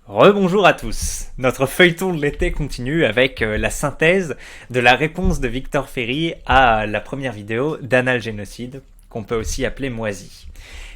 Rebonjour à tous. Notre feuilleton de l'été continue avec la synthèse de la réponse de Victor Ferry à la première vidéo d'Analgénocide, qu'on peut aussi appeler Moisi.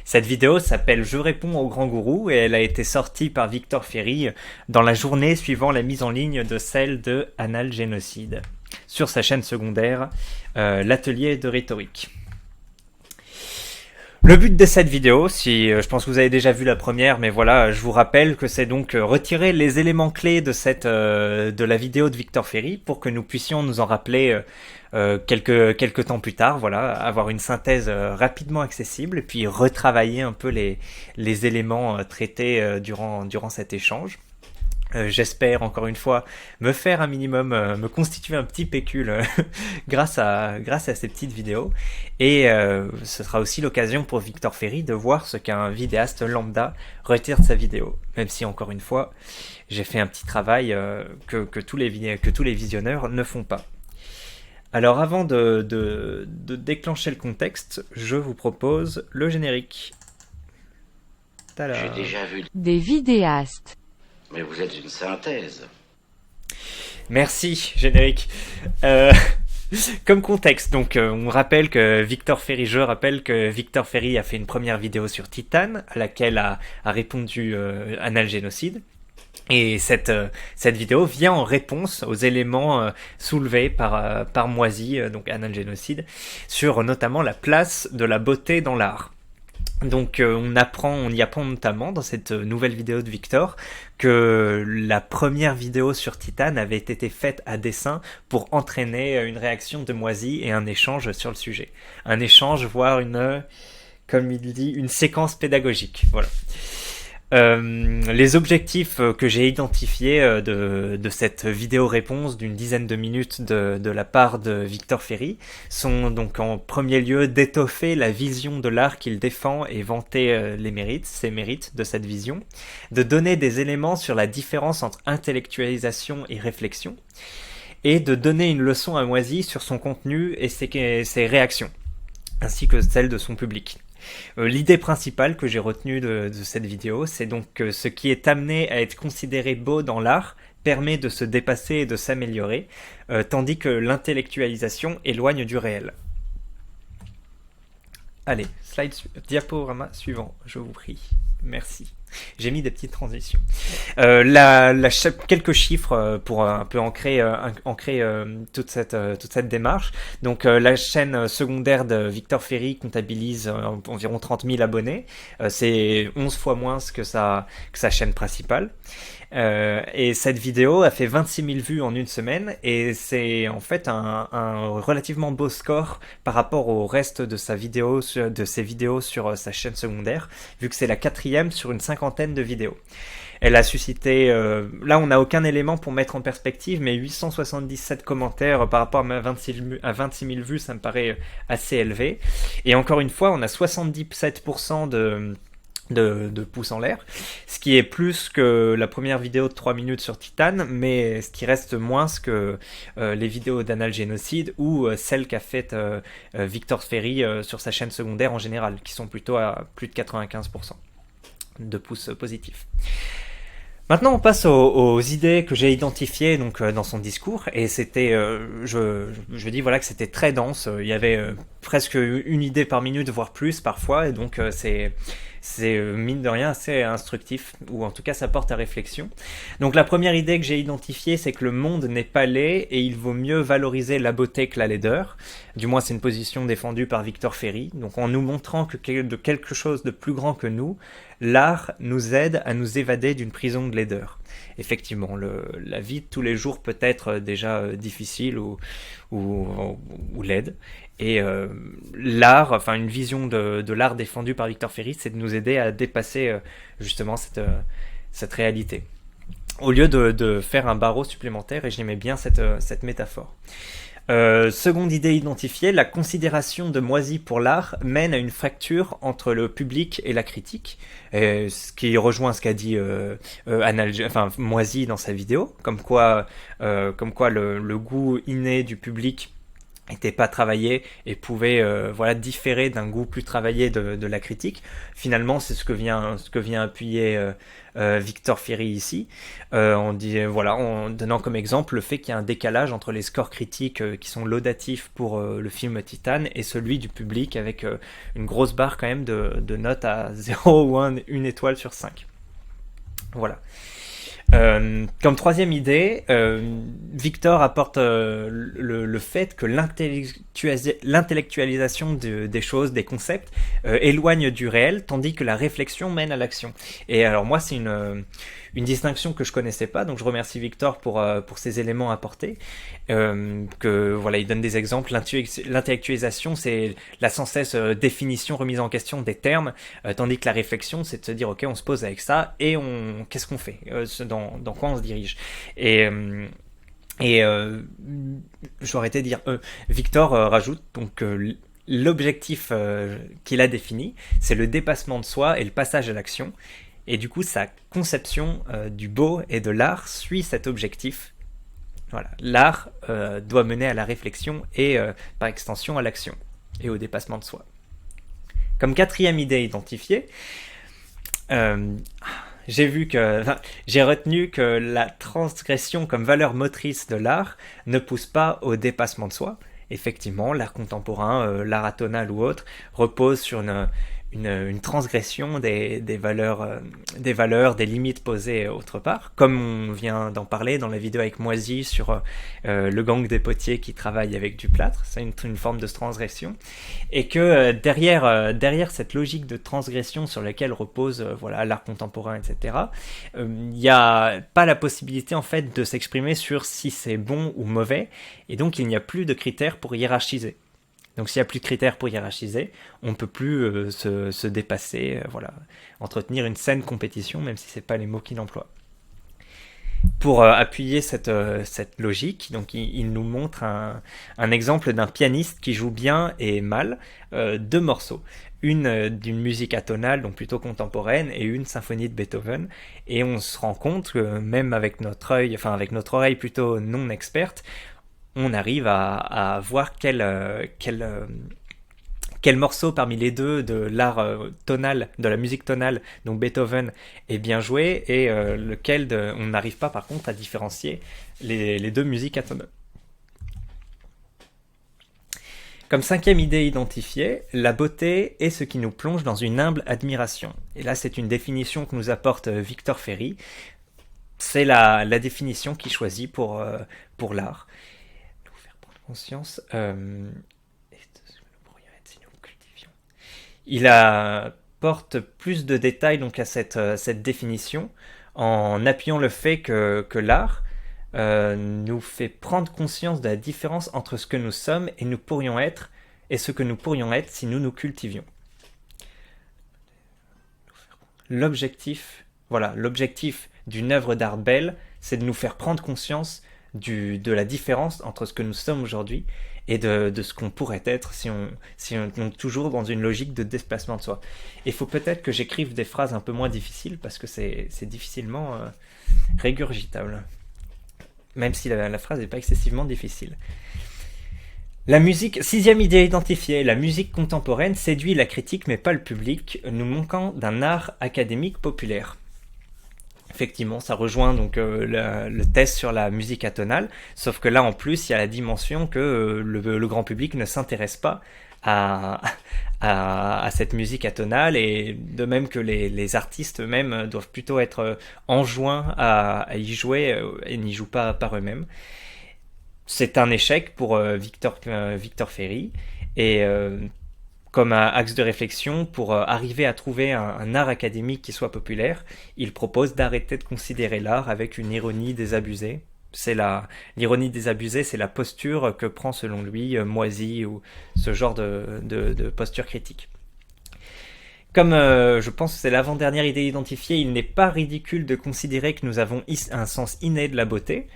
Cette vidéo s'appelle Je réponds au grand gourou et elle a été sortie par Victor Ferry dans la journée suivant la mise en ligne de celle de Analgénocide sur sa chaîne secondaire, l'atelier de rhétorique. Le but de cette vidéo, je pense que vous avez déjà vu la première, mais voilà, je vous rappelle que c'est donc retirer les éléments clés de la vidéo de Victor Ferry pour que nous puissions nous en rappeler quelques temps plus tard, voilà, avoir une synthèse rapidement accessible et puis retravailler un peu les éléments traités durant cet échange. J'espère encore une fois me faire un minimum, me constituer un petit pécule grâce à ces petites vidéos. Et ce sera aussi l'occasion pour Victor Ferry de voir ce qu'un vidéaste lambda retire de sa vidéo. Même si encore une fois, j'ai fait un petit travail que tous les visionneurs ne font pas. Alors avant de déclencher le contexte, je vous propose le générique. Tada. J'ai déjà vu des vidéastes. Mais vous êtes une synthèse. Merci, générique. Comme contexte, donc je rappelle que Victor Ferry a fait une première vidéo sur Titan, à laquelle a répondu Analgénocide. Et cette vidéo vient en réponse aux éléments soulevés par Moisi, donc Analgénocide, sur notamment la place de la beauté dans l'art. Donc on y apprend notamment dans cette nouvelle vidéo de Victor que la première vidéo sur Titan avait été faite à dessein pour entraîner une réaction de Moisi et un échange sur le sujet. Un échange, voire comme il dit, une séquence pédagogique. Voilà. Les objectifs que j'ai identifiés de cette vidéo réponse d'une dizaine de minutes de la part de Victor Ferry sont donc en premier lieu d'étoffer la vision de l'art qu'il défend et vanter ses mérites de cette vision, de donner des éléments sur la différence entre intellectualisation et réflexion, et de donner une leçon à Moisi sur son contenu et ses réactions, ainsi que celles de son public. L'idée principale que j'ai retenue de cette vidéo, c'est donc que ce qui est amené à être considéré beau dans l'art permet de se dépasser et de s'améliorer, tandis que l'intellectualisation éloigne du réel. Allez, diaporama suivant, je vous prie. Merci. J'ai mis des petites transitions. Quelques chiffres pour un peu ancrer toute cette démarche. Donc la chaîne secondaire de Victor Ferry comptabilise environ 30 000 abonnés. C'est 11 fois moins que sa chaîne principale. Et cette vidéo a fait 26 000 vues en une semaine et c'est en fait un relativement beau score par rapport au reste de ses vidéos sur sa chaîne secondaire, vu que c'est la 4e sur une cinquantaine de vidéos. Elle a suscité, là on n'a aucun élément pour mettre en perspective, mais 877 commentaires par rapport à 26 000 vues, ça me paraît assez élevé. Et encore une fois, on a 77% de pouces en l'air, ce qui est plus que la première vidéo de 3 minutes sur Titan, mais ce qui reste moins que les vidéos d'Analgénocide ou celles qu'a faites Victor Ferry sur sa chaîne secondaire en général, qui sont plutôt à plus de 95% de pouces positifs. Maintenant, on passe aux idées que j'ai identifiées donc dans son discours, et c'était, je dis voilà que c'était très dense. Il y avait presque une idée par minute, voire plus parfois, et donc c'est mine de rien assez instructif, ou en tout cas ça porte à réflexion. Donc la première idée que j'ai identifiée, c'est que le monde n'est pas laid et il vaut mieux valoriser la beauté que la laideur. Du moins c'est une position défendue par Victor Ferry. Donc en nous montrant que de quelque chose de plus grand que nous, l'art nous aide à nous évader d'une prison de laideur. Effectivement, la vie de tous les jours peut être déjà difficile ou laide. Et l'art, enfin une vision de l'art défendue par Victor Ferry, c'est de nous aider à dépasser justement cette réalité. Au lieu de faire un barreau supplémentaire, et j'aimais bien cette métaphore. Seconde idée identifiée, la considération de Moisi pour l'art mène à une fracture entre le public et la critique, ce qui rejoint ce qu'a dit Moisi dans sa vidéo, comme quoi le goût inné du public n'était pas travaillé et pouvait voilà différer d'un goût plus travaillé de la critique. Finalement, c'est ce que vient appuyer Victor Ferry ici, voilà, en donnant comme exemple le fait qu'il y a un décalage entre les scores critiques qui sont laudatifs pour le film Titan et celui du public avec une grosse barre quand même de notes à 0 ou 1 étoile sur 5. Voilà. Comme troisième idée, Victor apporte le fait que l'intellectualisation des choses, des concepts, éloigne du réel, tandis que la réflexion mène à l'action. Et alors moi, c'est une distinction que je connaissais pas, donc je remercie Victor pour ces éléments apportés. Que voilà, il donne des exemples. L'intellectualisation, c'est la sans cesse définition, remise en question des termes, tandis que la réflexion, c'est de se dire ok, on se pose avec ça et qu'est-ce qu'on fait, dans quoi on se dirige. Et j'aurais été dire, Victor rajoute donc l'objectif qu'il a défini, c'est le dépassement de soi et le passage à l'action. Et du coup, sa conception du beau et de l'art suit cet objectif. Voilà, l'art doit mener à la réflexion et par extension à l'action et au dépassement de soi. Comme quatrième idée identifiée, j'ai retenu que la transgression comme valeur motrice de l'art ne pousse pas au dépassement de soi. Effectivement, l'art contemporain, l'art atonal ou autre, repose sur une transgression des valeurs, des limites posées autre part, comme on vient d'en parler dans la vidéo avec Moisy sur le gang des potiers qui travaillent avec du plâtre. C'est une forme de transgression, et que derrière cette logique de transgression sur laquelle repose voilà, l'art contemporain, etc., il n'y a pas la possibilité en fait de s'exprimer sur si c'est bon ou mauvais, et donc il n'y a plus de critères pour hiérarchiser. Donc s'il n'y a plus de critères pour hiérarchiser, on ne peut plus se dépasser, voilà, entretenir une saine compétition, même si ce n'est pas les mots qu'il emploie. Pour appuyer cette logique, donc il nous montre un exemple d'un pianiste qui joue bien et mal deux morceaux. Une d'une musique atonale, donc plutôt contemporaine, et une symphonie de Beethoven. Et on se rend compte que même avec notre oreille plutôt non experte, on arrive à voir quel morceau parmi les deux de l'art tonal, de la musique tonale, donc Beethoven, est bien joué, et lequel on n'arrive pas par contre à différencier les deux musiques atonales. Comme cinquième idée identifiée, la beauté est ce qui nous plonge dans une humble admiration. Et là, c'est une définition que nous apporte Victor Ferry. C'est la définition qu'il choisit pour l'art. Conscience. Il apporte plus de détails donc à cette définition en appuyant le fait que l'art nous fait prendre conscience de la différence entre ce que nous sommes et nous pourrions être et ce que nous pourrions être si nous nous cultivions. L'objectif d'une œuvre d'art belle, c'est de nous faire prendre conscience de la différence entre ce que nous sommes aujourd'hui et de ce qu'on pourrait être si on est toujours dans une logique de déplacement de soi. Il faut peut-être que j'écrive des phrases un peu moins difficiles parce que c'est difficilement régurgitable, même si la phrase n'est pas excessivement difficile. La musique, sixième idée identifiée, la musique contemporaine séduit la critique mais pas le public, nous manquant d'un art académique populaire. Effectivement, ça rejoint donc le test sur la musique atonale, sauf que là en plus il y a la dimension que le grand public ne s'intéresse pas à cette musique atonale, et de même que les artistes eux-mêmes doivent plutôt être enjoints à y jouer et n'y jouent pas par eux-mêmes. C'est un échec pour Victor Ferry, et comme un axe de réflexion, pour arriver à trouver un art académique qui soit populaire, il propose d'arrêter de considérer l'art avec une ironie désabusée. L'ironie désabusée, c'est la posture que prend selon lui Moisy ou ce genre de posture critique. Comme je pense que c'est l'avant-dernière idée identifiée, il n'est pas ridicule de considérer que nous avons un sens inné de la beauté,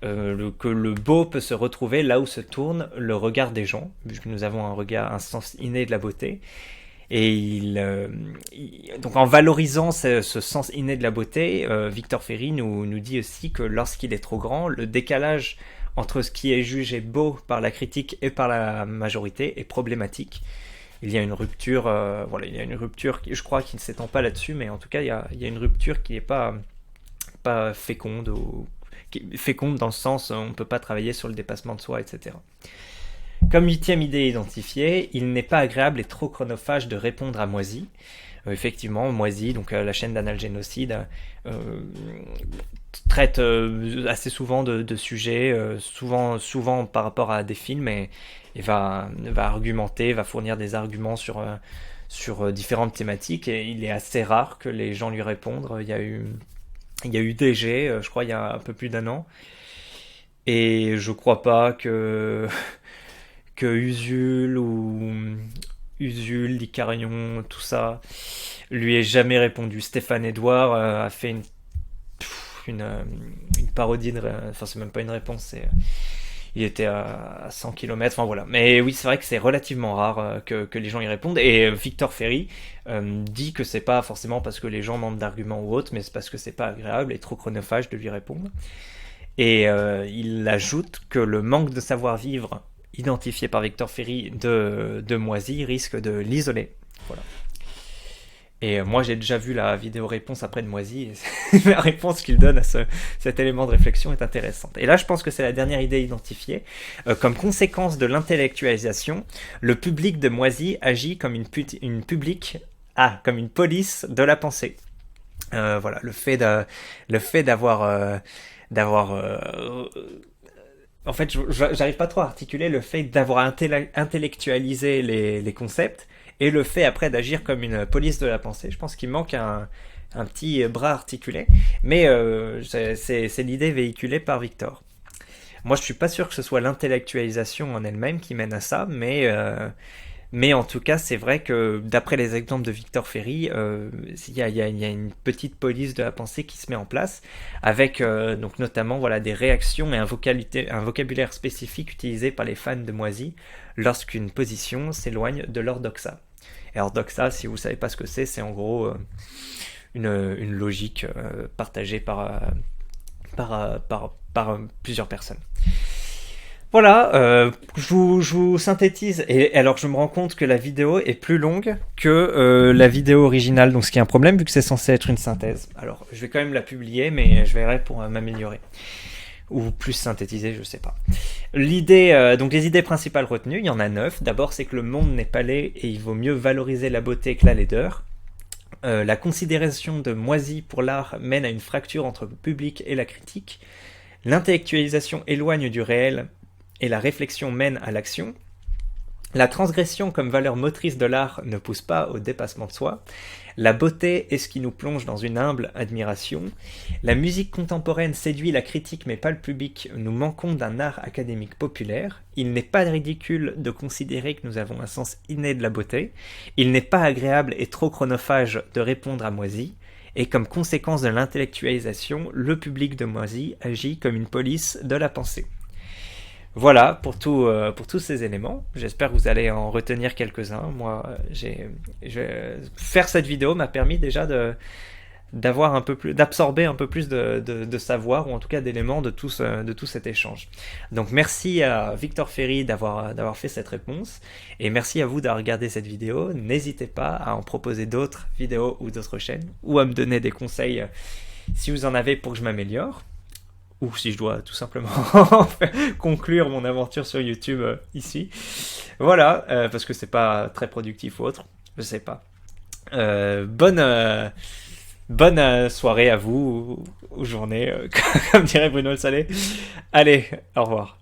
que le beau peut se retrouver là où se tourne le regard des gens, puisque nous avons un sens inné de la beauté. Et donc en valorisant ce sens inné de la beauté, Victor Ferry nous dit aussi que lorsqu'il est trop grand, le décalage entre ce qui est jugé beau par la critique et par la majorité est problématique. Il y a une rupture, voilà, il y a une rupture, je crois, qui ne s'étend pas là-dessus, mais en tout cas, il y a une rupture qui n'est pas féconde, féconde dans le sens où on ne peut pas travailler sur le dépassement de soi, etc. Comme huitième idée identifiée, il n'est pas agréable et trop chronophage de répondre à Moisy. Effectivement, Moisy, donc la chaîne d'Analgénocide, traite assez souvent de sujets, souvent par rapport à des films, et va argumenter, va fournir des arguments sur différentes thématiques, et il est assez rare que les gens lui répondent. Il y a eu DG, je crois, il y a un peu plus d'1 an, et je crois pas que Usul, Icarion, tout ça, lui ait jamais répondu. Stéphane Edouard a fait une parodie enfin, c'est même pas une réponse, il était à 100 km, enfin voilà. Mais oui, c'est vrai que c'est relativement rare que les gens y répondent. Et Victor Ferry dit que c'est pas forcément parce que les gens manquent d'arguments ou autre, mais c'est parce que c'est pas agréable et trop chronophage de lui répondre. Et il ajoute que le manque de savoir-vivre identifié par Victor Ferry de Moisy risque de l'isoler. Voilà. Et moi, j'ai déjà vu la vidéo réponse après de Moisy, et la réponse qu'il donne à cet élément de réflexion est intéressante. Et là, je pense que c'est la dernière idée identifiée. Comme conséquence de l'intellectualisation, le public de Moisy agit comme comme une police de la pensée. Voilà, le fait d'avoir en fait, j'arrive pas trop à articuler le fait d'avoir intellectualisé les concepts et le fait après d'agir comme une police de la pensée. Je pense qu'il manque un petit bras articulé, mais c'est l'idée véhiculée par Victor. Moi, je suis pas sûr que ce soit l'intellectualisation en elle-même qui mène à ça, mais en tout cas, c'est vrai que d'après les exemples de Victor Ferry, il y a une petite police de la pensée qui se met en place, avec donc notamment voilà, des réactions et un vocabulaire spécifique utilisé par les fans de Moisy lorsqu'une position s'éloigne de l'orthodoxa. Et orthodoxa, si vous ne savez pas ce que c'est en gros une logique partagée par plusieurs personnes. Voilà, je vous synthétise, et alors je me rends compte que la vidéo est plus longue que la vidéo originale, donc ce qui est un problème vu que c'est censé être une synthèse. Alors je vais quand même la publier, mais je verrai pour m'améliorer. Ou plus synthétiser, je sais pas. Donc les idées principales retenues, il y en a 9. D'abord, c'est que le monde n'est pas laid et il vaut mieux valoriser la beauté que la laideur. La considération de Moisy pour l'art mène à une fracture entre le public et la critique. L'intellectualisation éloigne du réel et la réflexion mène à l'action. La transgression comme valeur motrice de l'art ne pousse pas au dépassement de soi. La beauté est ce qui nous plonge dans une humble admiration. La musique contemporaine séduit la critique mais pas le public. Nous manquons d'un art académique populaire. Il n'est pas ridicule de considérer que nous avons un sens inné de la beauté. Il n'est pas agréable et trop chronophage de répondre à Moisy. Et comme conséquence de l'intellectualisation, le public de Moisy agit comme une police de la pensée. Voilà pour tous ces éléments. J'espère que vous allez en retenir quelques-uns. Moi, faire cette vidéo m'a permis déjà d'absorber un peu plus de savoir, ou en tout cas d'éléments de tout cet échange. Donc merci à Victor Ferry d'avoir fait cette réponse, et merci à vous d'avoir regardé cette vidéo. N'hésitez pas à en proposer d'autres vidéos ou d'autres chaînes, ou à me donner des conseils si vous en avez pour que je m'améliore. Ou si je dois tout simplement conclure mon aventure sur YouTube ici. Voilà, parce que c'est pas très productif ou autre, je sais pas. Bonne soirée à vous, ou journée, comme dirait Bruno Le Salé. Allez, au revoir.